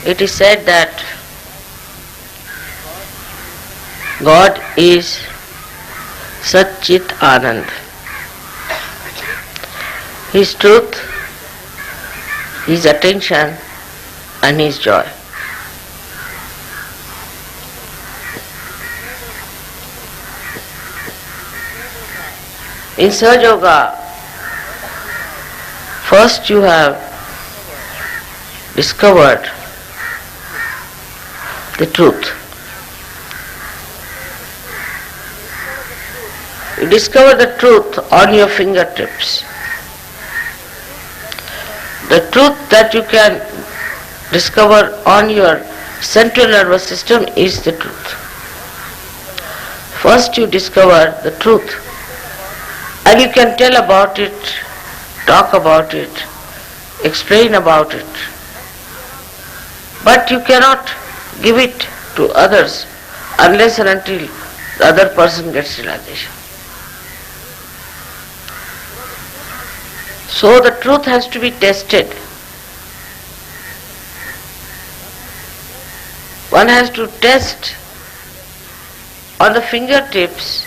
It is said that God is Satchit Anand. His truth, His attention and His joy. In Sahaja Yoga, first you have discovered the truth. You discover the truth on your fingertips. The truth that you can discover on your central nervous system is the truth. First you discover the truth and you can tell about it, talk about it, explain about it. But you cannot give it to others unless and until the other person gets realization. So the truth has to be tested. One has to test on the fingertips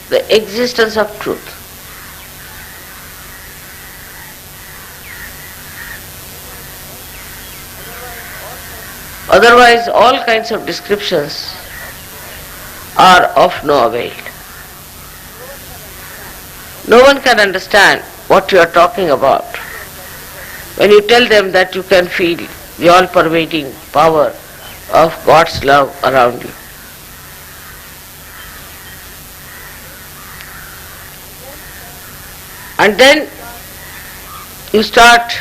the existence of truth. Otherwise, all kinds of descriptions are of no avail. No one can understand what you are talking about when you tell them that you can feel the all-pervading power of God's love around you. And then you start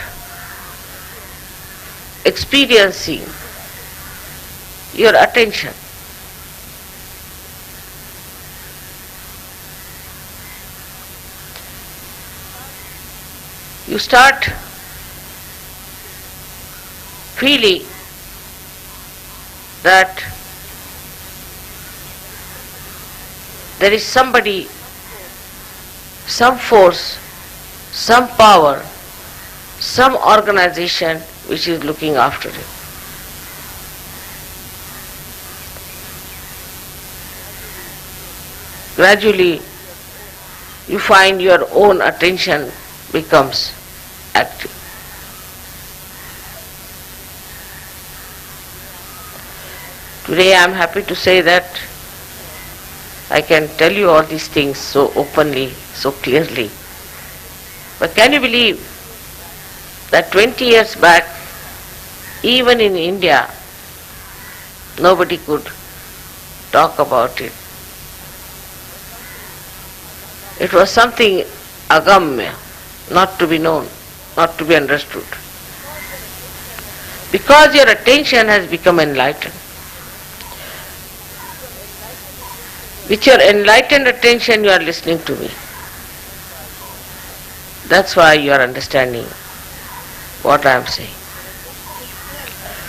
experiencing your attention. You start feeling that there is somebody, some force, some power, some organization which is looking after you. Gradually you find your own attention becomes active. Today I am happy to say that I can tell you all these things so openly, so clearly. But can you believe that 20 years back, even in India, nobody could talk about it. It was something agamya, not to be known, not to be understood. Because your attention has become enlightened. With your enlightened attention you are listening to me. That's why you are understanding what I am saying.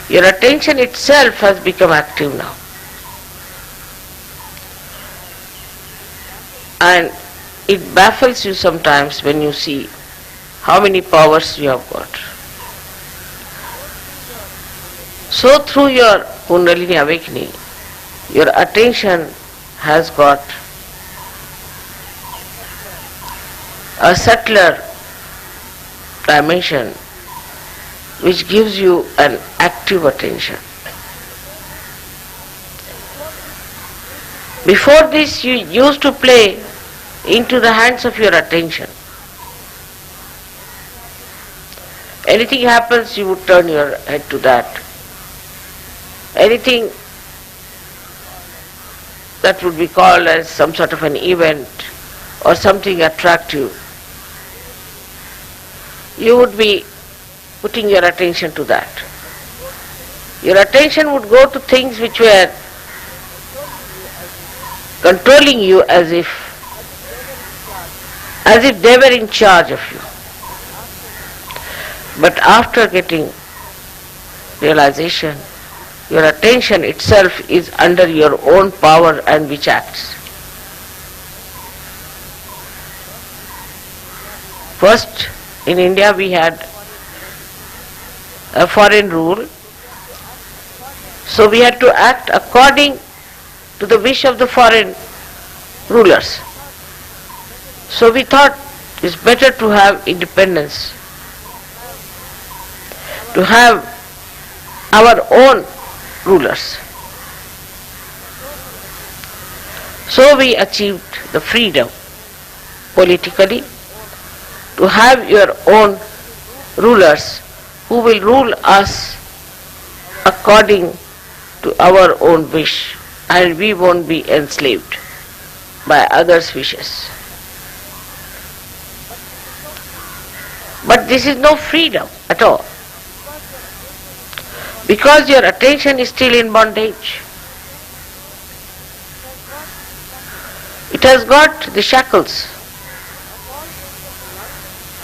Your attention itself has become active now. And it baffles you sometimes when you see how many powers you have got. So through your Kundalini awakening, your attention has got a subtler dimension which gives you an active attention. Before this you used to play into the hands of your attention. Anything happens, you would turn your head to that. Anything that would be called as some sort of an event or something attractive, you would be putting your attention to that. Your attention would go to things which were controlling you as if they were in charge of you. But after getting realization, your attention itself is under your own power and which acts. First, in India we had a foreign rule So we had to act according to the wish of the foreign rulers. So we thought it's better to have independence, to have our own rulers. So we achieved the freedom politically to have your own rulers who will rule us according to our own wish, and we won't be enslaved by others' wishes. But this is no freedom at all, because your attention is still in bondage. It has got the shackles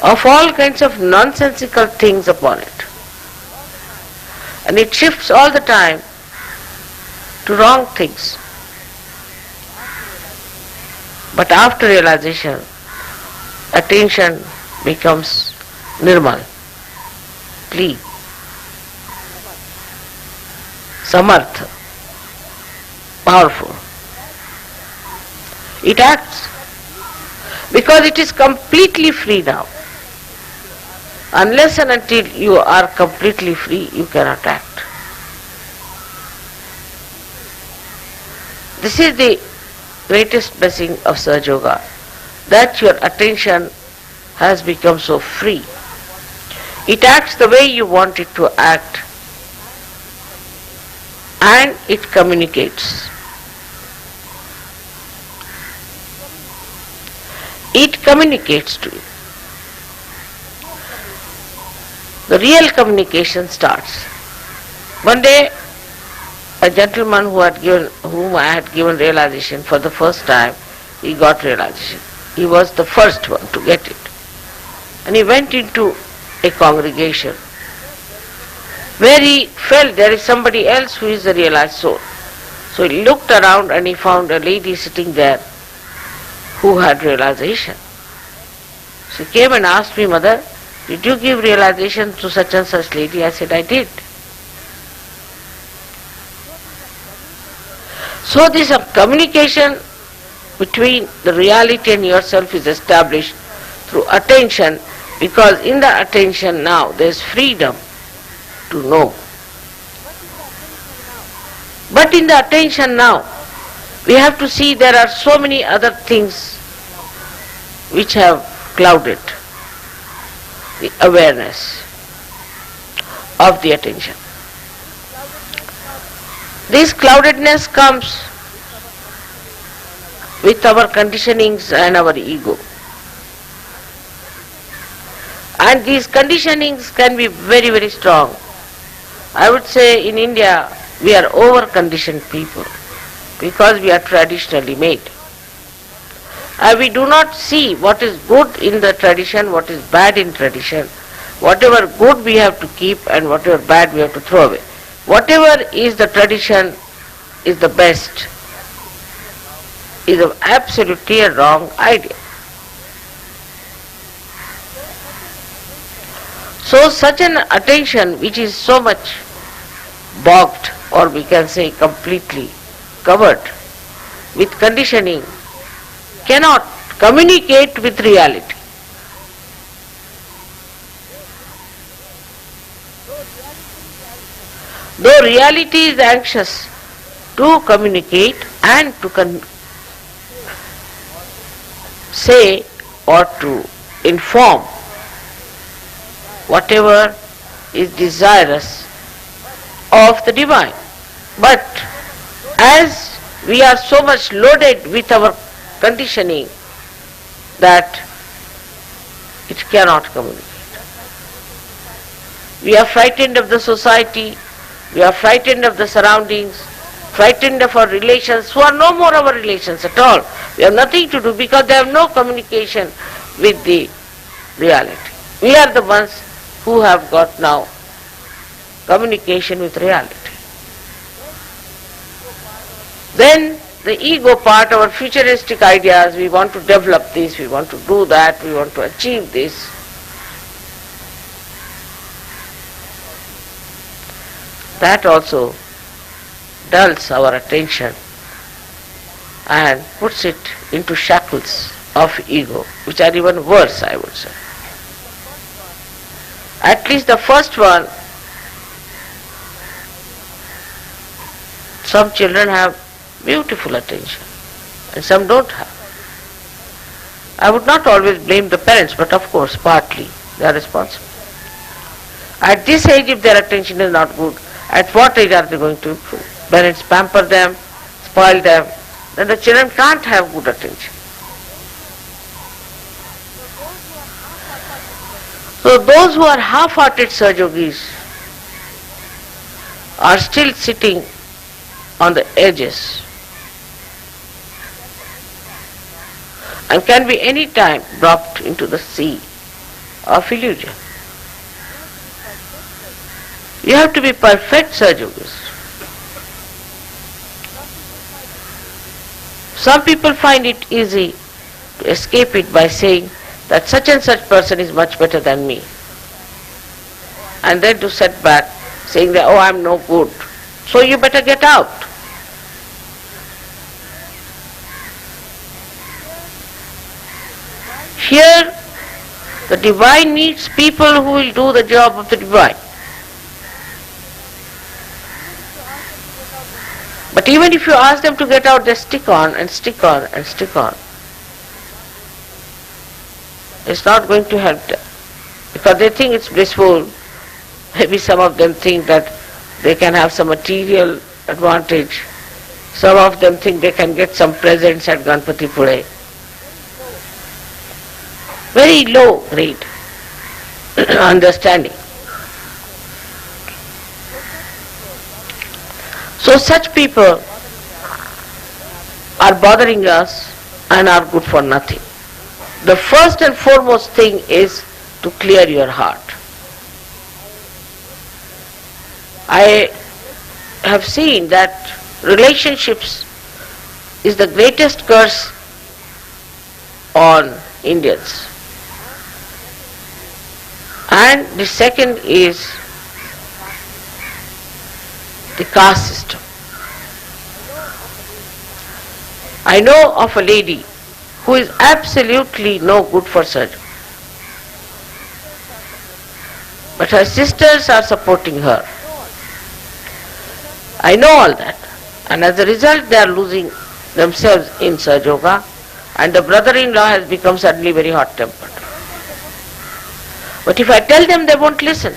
of all kinds of nonsensical things upon it, and it shifts all the time to wrong things. But after realization, attention becomes nirmal, clean, samartha, powerful. It acts because it is completely free now. Unless and until you are completely free, you cannot act. This is the greatest blessing of Sahaja Yoga, that your attention has become so free. It acts the way you want it to act, and it communicates. It communicates to you. The real communication starts. One day, a gentleman whom I had given realization for the first time, he got realization. He was the first one to get it. And he went into a congregation where he felt there is somebody else who is the realized soul. So he looked around and he found a lady sitting there who had realization. She came and asked me, "Mother, did you give realization to such and such lady?" I said, "I did." So this communication between the reality and yourself is established through attention, because in the attention now there is freedom to know. But in the attention now, we have to see there are so many other things which have clouded the awareness of the attention. This cloudedness comes with our conditionings and our ego. And these conditionings can be very, very strong. I would say in India we are over-conditioned people because we are traditionally made. We do not see what is good in the tradition, what is bad in tradition. Whatever good we have to keep and whatever bad we have to throw away. Whatever is the tradition is the best is an absolutely a wrong idea. So such an attention which is so much bogged, or we can say completely covered with conditioning, cannot communicate with reality. Though reality is anxious to communicate and to say or to inform whatever is desirous of the divine. But as we are so much loaded with our conditioning that it cannot communicate. We are frightened of the society, we are frightened of the surroundings, frightened of our relations who are no more our relations at all. We have nothing to do because they have no communication with the reality. We are the ones who have got now communication with reality. Then the ego part, our futuristic ideas, we want to develop this, we want to do that, we want to achieve this. That also dulls our attention and puts it into shackles of ego, which are even worse, I would say. At least the first one, some children have beautiful attention and some don't have. I would not always blame the parents, but of course partly they are responsible. At this age, if their attention is not good, at what age are they going to improve? Parents pamper them, spoil them, then the children can't have good attention. So those who are half-hearted Sahajogis are still sitting on the edges and can be any time dropped into the sea of illusion. You have to be perfect Sahajogis. Some people find it easy to escape it by saying that such and such person is much better than me. And then to set back saying that, oh, I am no good, so you better get out. Here, the divine needs people who will do the job of the divine. But even if you ask them to get out, they stick on and stick on and stick on. It's not going to help them. Because they think it's blissful. Maybe some of them think that they can have some material advantage. Some of them think they can get some presents at Ganapatipule. Very low grade understanding. So such people are bothering us and are good for nothing. The first and foremost thing is to clear your heart. I have seen that relationships is the greatest curse on Indians. And the second is the caste system. I know of a lady who is absolutely no good for surgery. But her sisters are supporting her. I know all that. And as a result they are losing themselves in Sahaja Yoga, and the brother-in-law has become suddenly very hot-tempered. But if I tell them, they won't listen.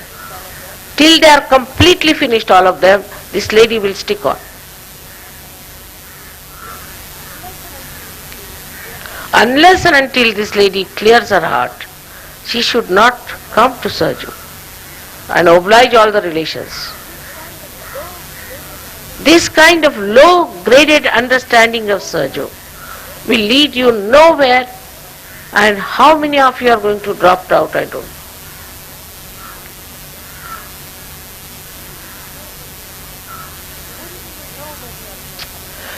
Till they are completely finished, all of them, this lady will stick on. Unless and until this lady clears her heart, she should not come to Sahaja and oblige all the relations. This kind of low-graded understanding of Sahaja will lead you nowhere, and how many of you are going to drop out, I don't know.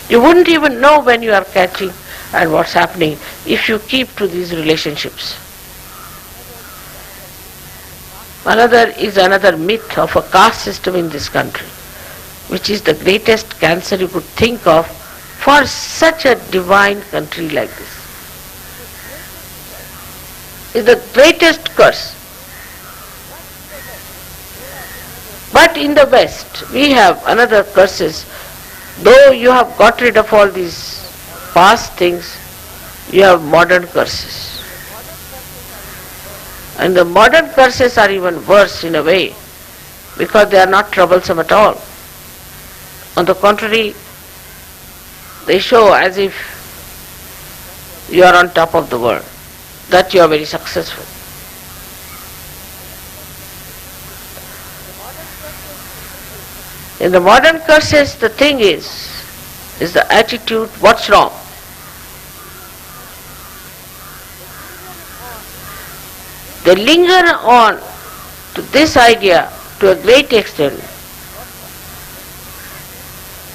You wouldn't even know when you are catching and what's happening if you keep to these relationships. Another myth of a caste system in this country, which is the greatest cancer you could think of for such a divine country like this. Is the greatest curse. But in the West, we have another curses. Though you have got rid of all these past things, you have modern curses. And the modern curses are even worse in a way, because they are not troublesome at all. On the contrary, they show as if you are on top of the world, that you are very successful. In the modern curses, the thing is the attitude, what's wrong? They linger on to this idea to a great extent.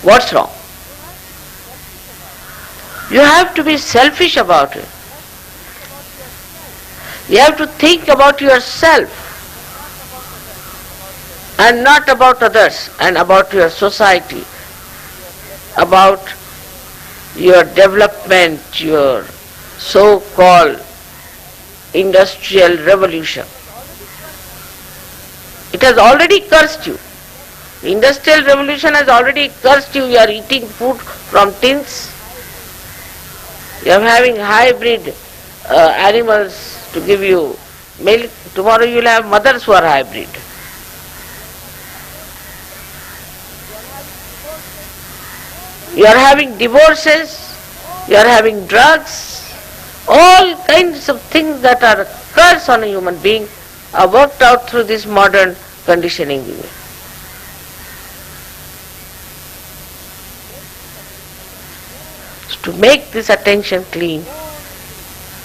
What's wrong? You have to be selfish about it. You have to think about yourself and not about others and about your society about your development, your so-called industrial revolution. It has already cursed you. The industrial revolution has already cursed you. You are eating food from tins. You are having hybrid animals to give you milk. Tomorrow you will have mothers who are hybrid. You are having divorces, you are having drugs, all kinds of things that are a curse on a human being are worked out through this modern conditioning. To make this attention clean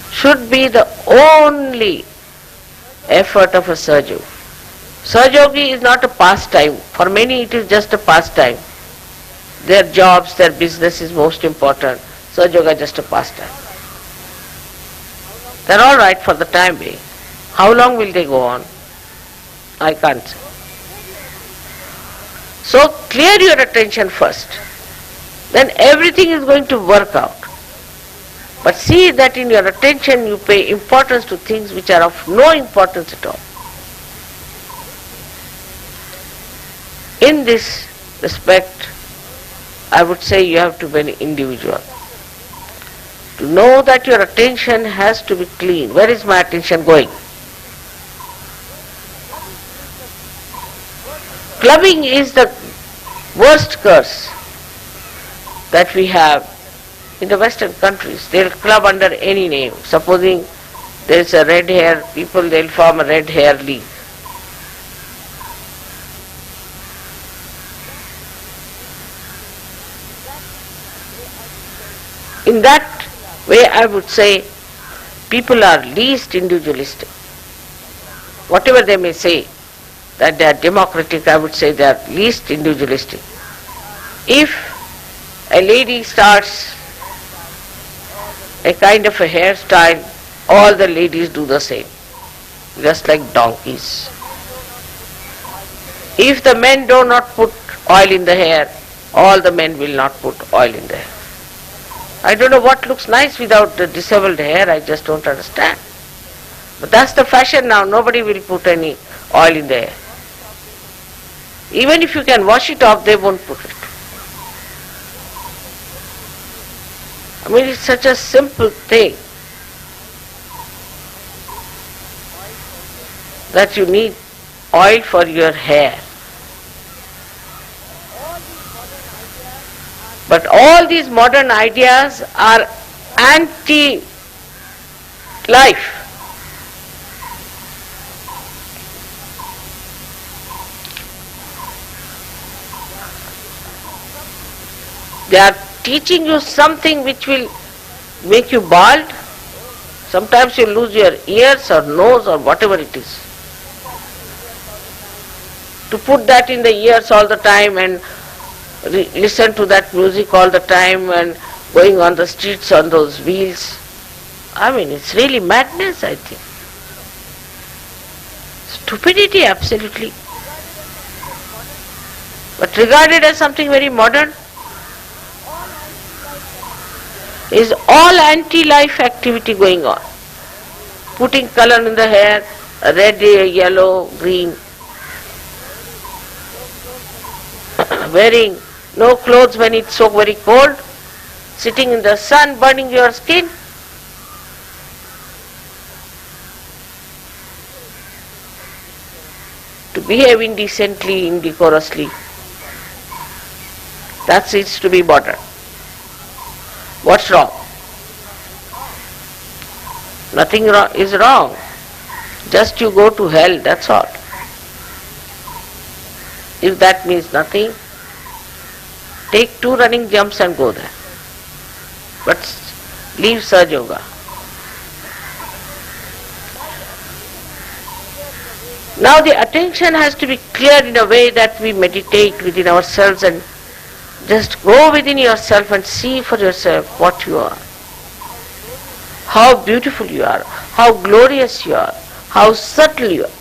should be the only effort of a Sahaja. Sahaja is not a pastime. For many it is just a pastime. Their jobs, their business is most important. Sahaja is just a pastime. They are all right for the time being. How long will they go on? I can't say. So clear your attention first. Then everything is going to work out. But see that in your attention you pay importance to things which are of no importance at all. In this respect, I would say you have to be an individual. To know that your attention has to be clean. Where is my attention going? Clubbing is the worst curse that we have in the Western countries. They'll club under any name. Supposing there's a red hair people, they'll form a red hair league. In that way, I would say people are least individualistic. Whatever they may say, that they are democratic, I would say they are least individualistic. If a lady starts a kind of a hairstyle, all the ladies do the same, just like donkeys. If the men do not put oil in the hair, all the men will not put oil in the hair. I don't know what looks nice without the disheveled hair, I just don't understand. But that's the fashion now, nobody will put any oil in the hair. Even if you can wash it off, they won't put it. I mean, it's such a simple thing that you need oil for your hair. But all these modern ideas are anti-life. They are teaching you something which will make you bald. Sometimes you lose your ears or nose or whatever it is. To put that in the ears all the time and listen to that music all the time and going on the streets on those wheels. I mean, it's really madness, I think. Stupidity, absolutely. But regarded as something very modern, is all anti-life activity going on. Putting color in the hair, red, yellow, green. Wearing no clothes when it's so very cold. Sitting in the sun, burning your skin. To behave indecently, indecorously. That is to be modern. What's wrong? Nothing is wrong. Just you go to hell, that's all. If that means nothing, take 2 running jumps and go there. But leave Sahaja Yoga. Now the attention has to be clear in a way that we meditate within ourselves and just go within yourself and see for yourself what you are. How beautiful you are, how glorious you are, how subtle you are.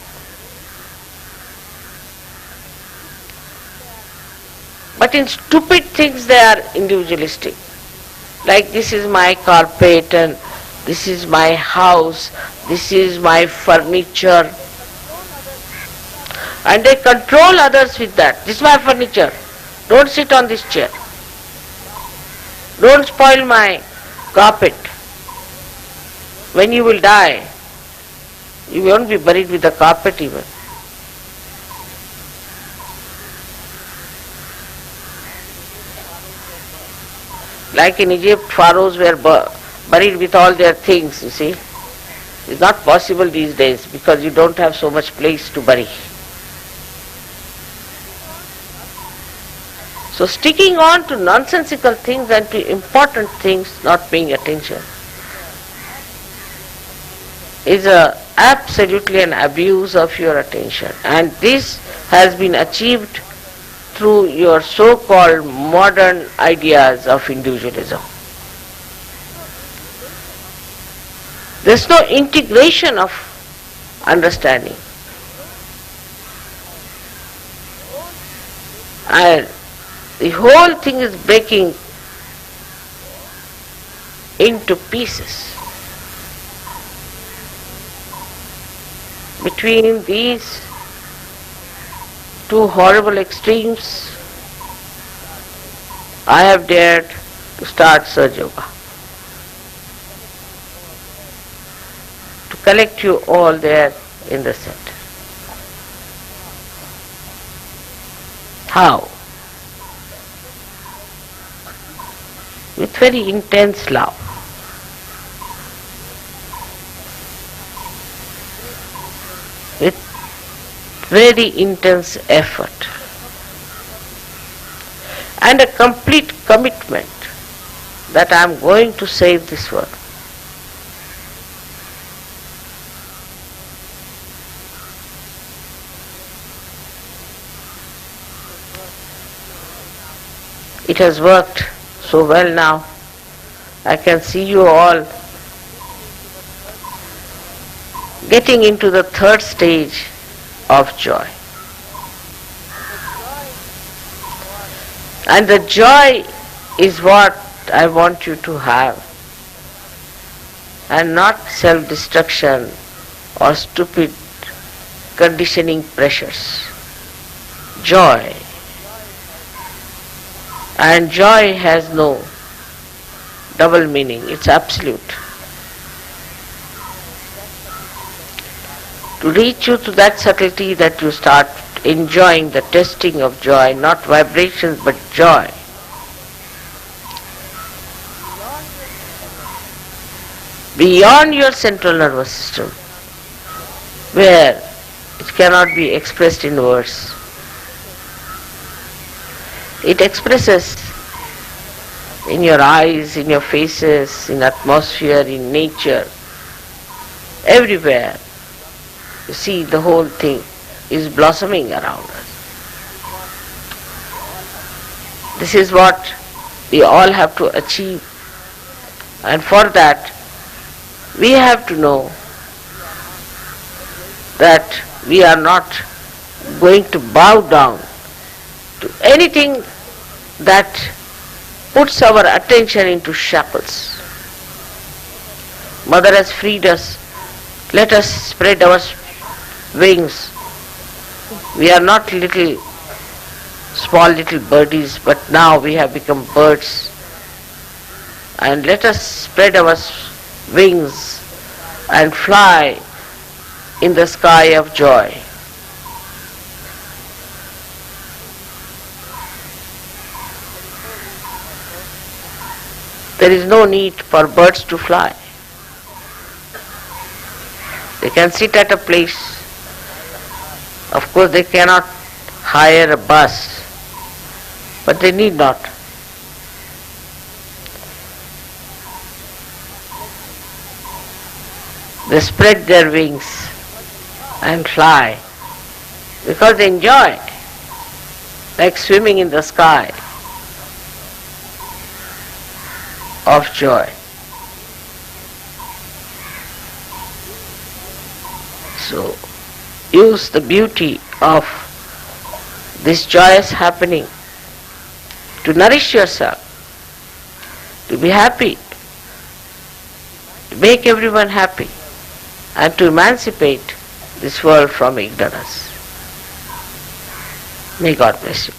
But in stupid things they are individualistic. Like this is my carpet and this is my house, this is my furniture. And they control others with that. This is my furniture. Don't sit on this chair. Don't spoil my carpet. When you will die, you won't be buried with the carpet even. Like in Egypt, pharaohs were buried with all their things, you see. It's not possible these days because you don't have so much place to bury. So sticking on to nonsensical things and to important things, not paying attention, is absolutely an abuse of your attention. And this has been achieved through your so-called modern ideas of individualism. There's no integration of understanding. And the whole thing is breaking into pieces. Between these two horrible extremes, I have dared to start Surge Yoga, to collect you all there in the center. How? With very intense love. With very intense effort. And a complete commitment that I am going to save this world. It has worked so well now. I can see you all getting into the third stage of joy. And the joy is what I want you to have, and not self-destruction or stupid conditioning pressures. Joy. And joy has no double meaning, it's absolute. To reach you to that subtlety that you start enjoying the testing of joy, not vibrations but joy. Beyond your central nervous system, where it cannot be expressed in words. It expresses in your eyes, in your faces, in atmosphere, in nature, everywhere. You see, the whole thing is blossoming around us. This is what we all have to achieve. And for that, we have to know that we are not going to bow down to anything that puts our attention into shackles. Mother has freed us. Let us spread our wings. We are not small little birdies, but now we have become birds. And let us spread our wings and fly in the sky of joy. There is no need for birds to fly. They can sit at a place. Of course, they cannot hire a bus, but they need not. They spread their wings and fly because they enjoy, like swimming in the sky of joy. So use the beauty of this joyous happening to nourish yourself, to be happy, to make everyone happy, and to emancipate this world from ignorance. May God bless you.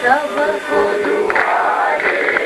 सबको दुआरे